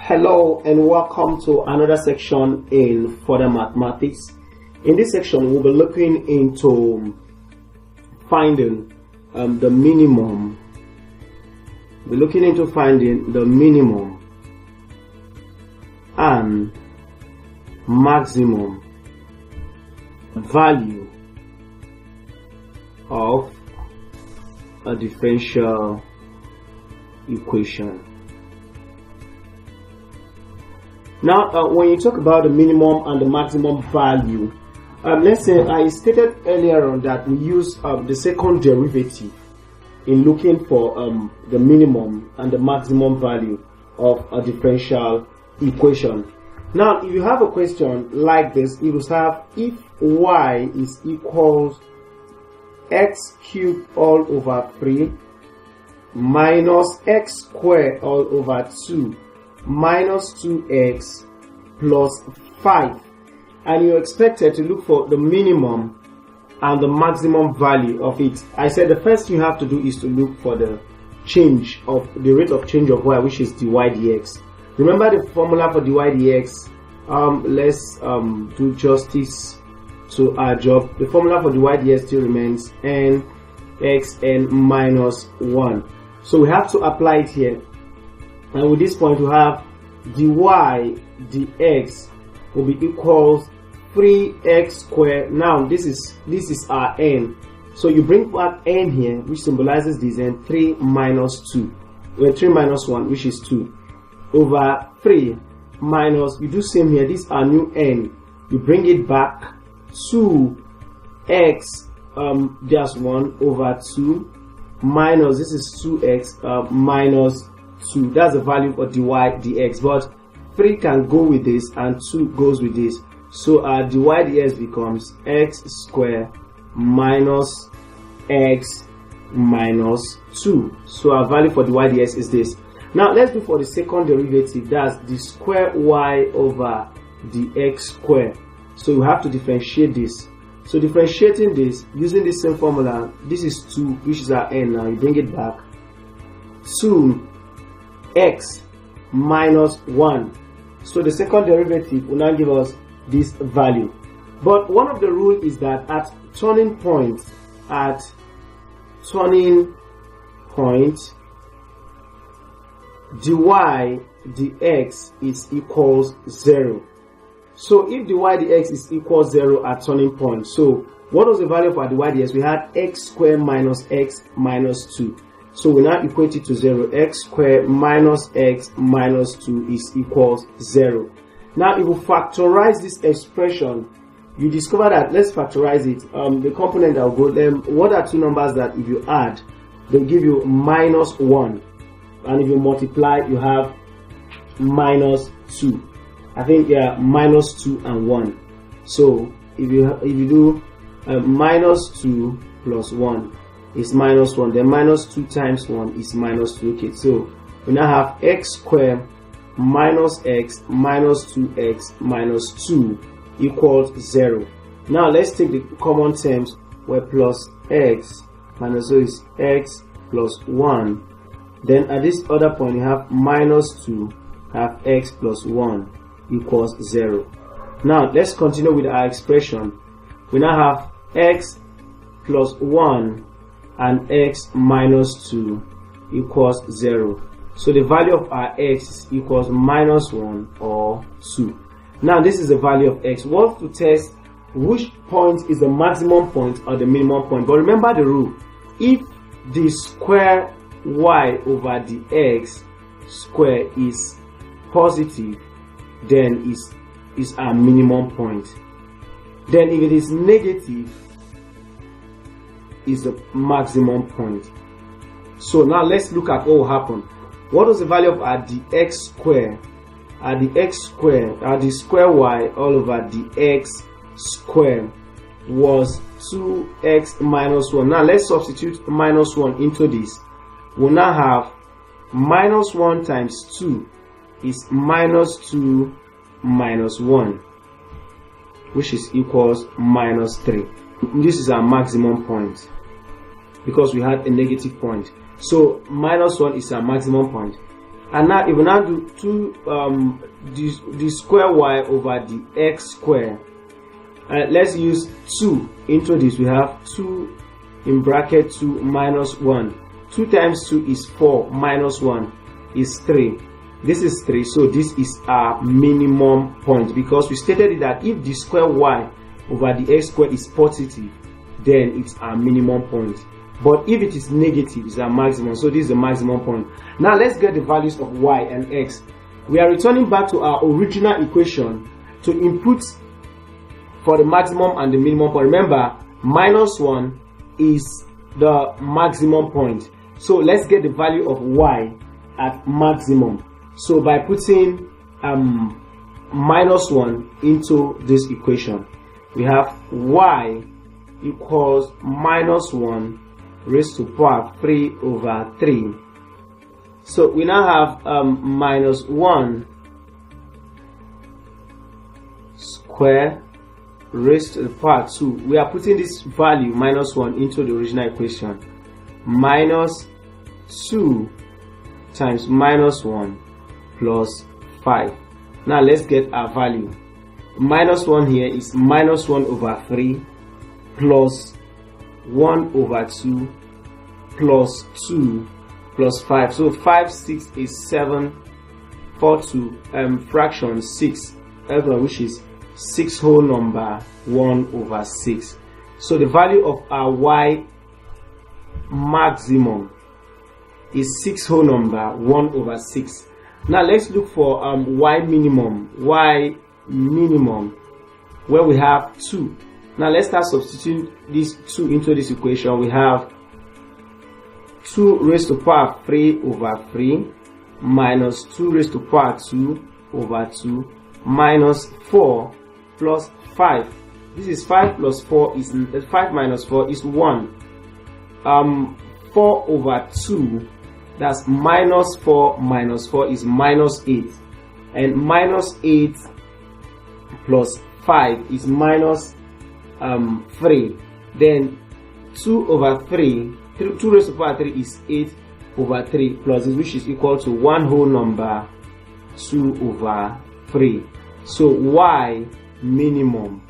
Hello and welcome to another section in further mathematics. In this section we'll be looking into finding the minimum. We're looking into finding the minimum and maximum value of a differential equation. Now, when you talk about the minimum and the maximum value, let's say I stated earlier on that we use the second derivative in looking for the minimum and the maximum value of a differential equation. Now, if you have a question like this, it will have if y is equals x cubed all over 3 minus x squared all over 2 minus 2x plus 5, and you're expected to look for the minimum and the maximum value of it. I said the first thing you have to do is to look for the change of the rate of change of y, which is dy dx. Remember the formula for dy dx. Let's do justice to our job. The formula for dy dx still remains nxn minus 1. So we have to apply it here. And with this point, we have dy dx will be equals 3x squared. Now this is our n. So you bring back n here, which symbolizes this, and 3 minus 2, well 3 minus 1, which is 2, over 3 minus, you do same here, this is our new n. You bring it back 2x just 1 over 2 minus, this is 2x minus 2. That's the value for dy dx, but 3 can go with this and 2 goes with this, so our dy dx becomes x squared minus x minus 2. So our value for dy dx is this. Now let's do for the second derivative, that's the square y over the x squared. So you have to differentiate this. So differentiating this using the same formula, this is 2, which is our n. Now you bring it back, 2x minus 1. So the second derivative will now give us this value. But one of the rules is that at turning point, dy dx is equals 0. So if dy dx is equals 0 at turning point, so what was the value for dy dx? We had x squared minus x minus 2. So we now equate it to 0. X squared minus x minus 2 is equals 0. Now if we factorize this expression, you discover that, let's factorize it. The component that will go them, what are two numbers that if you add, they'll give you minus 1. And if you multiply, you have minus 2. I think minus 2 and 1. So if you do minus 2 plus 1 is minus 1, then minus 2 times 1 is minus 2. Okay, so we now have x squared minus x minus 2x minus 2 equals 0. Now let's take the common terms where plus x minus, so is x plus 1. Then at this other point you have minus 2, have x plus 1 equals 0. Now let's continue with our expression. We now have x plus 1 and x minus 2 equals 0. So the value of our x equals minus 1 or 2. Now this is the value of x. We want to test which point is the maximum point or the minimum point. But remember the rule. If the square y over the x square is positive, then is our minimum point. Then if it is negative, is the maximum point. So now let's look at what will happen. What was the value of our dx square? The square y all over the x square was 2x minus 1. Now let's substitute minus 1 into this. We'll now have minus 1 times 2 is minus 2 minus 1, which is equals minus 3. This is our maximum point because we had a negative point. So minus 1 is our maximum point. And now if we now do the square y over the x square, let's use 2 into this. We have 2 in bracket 2 minus 1. 2 times 2 is 4 minus 1 is 3. This is 3, so this is our minimum point because we stated that if the square y over the x square is positive, then it's our minimum point. But if it is negative, it's our maximum. So this is the maximum point. Now let's get the values of y and x. We are returning back to our original equation to input for the maximum and the minimum point. Remember, minus 1 is the maximum point. So let's get the value of y at maximum. So by putting minus 1 into this equation, we have y equals minus 1 raised to power 3 over 3. So we now have minus 1 square raised to the power 2. We are putting this value minus 1 into the original equation. Minus 2 times minus 1 plus 5. Now let's get our value. Minus 1 here is minus 1 over 3 plus 1 over 2 plus 2 plus 5. So 5, 6 is 7, 4 to fraction 6, which is 6 whole number 1 over 6. So the value of our y maximum is 6 whole number 1 over 6. Now let's look for y minimum. Y minimum, where we have 2. Now let's start substituting this 2 into this equation. We have 2 raised to power 3 over 3 minus 2 raised to power 2 over 2 minus 4 plus 5. This is 5 plus 4 is 5 minus 4 is 1. 4 over 2, that's minus 4 minus 4 is minus 8, and minus 8 plus 5 is minus 3. Then 2 over 3, 2 raised to power 3 is 8 over 3 plus this, which is equal to 1 whole number 2 over 3. So y minimum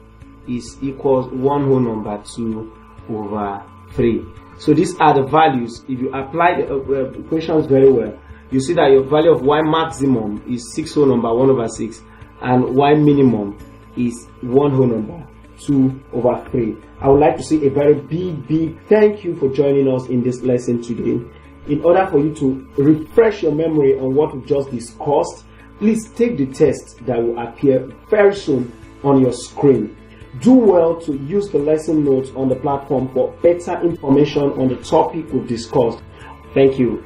is equals 1 whole number 2 over 3. So these are the values. If you apply the equations very well, you see that your value of y maximum is 6 whole number 1 over 6, and y minimum is 1 whole number 2 over 3. I would like to say a very big thank you for joining us in this lesson today. In order for you to refresh your memory on what we just discussed, please take the test that will appear very soon on your screen. Do well to use the lesson notes on the platform for better information on the topic we've discussed. Thank you.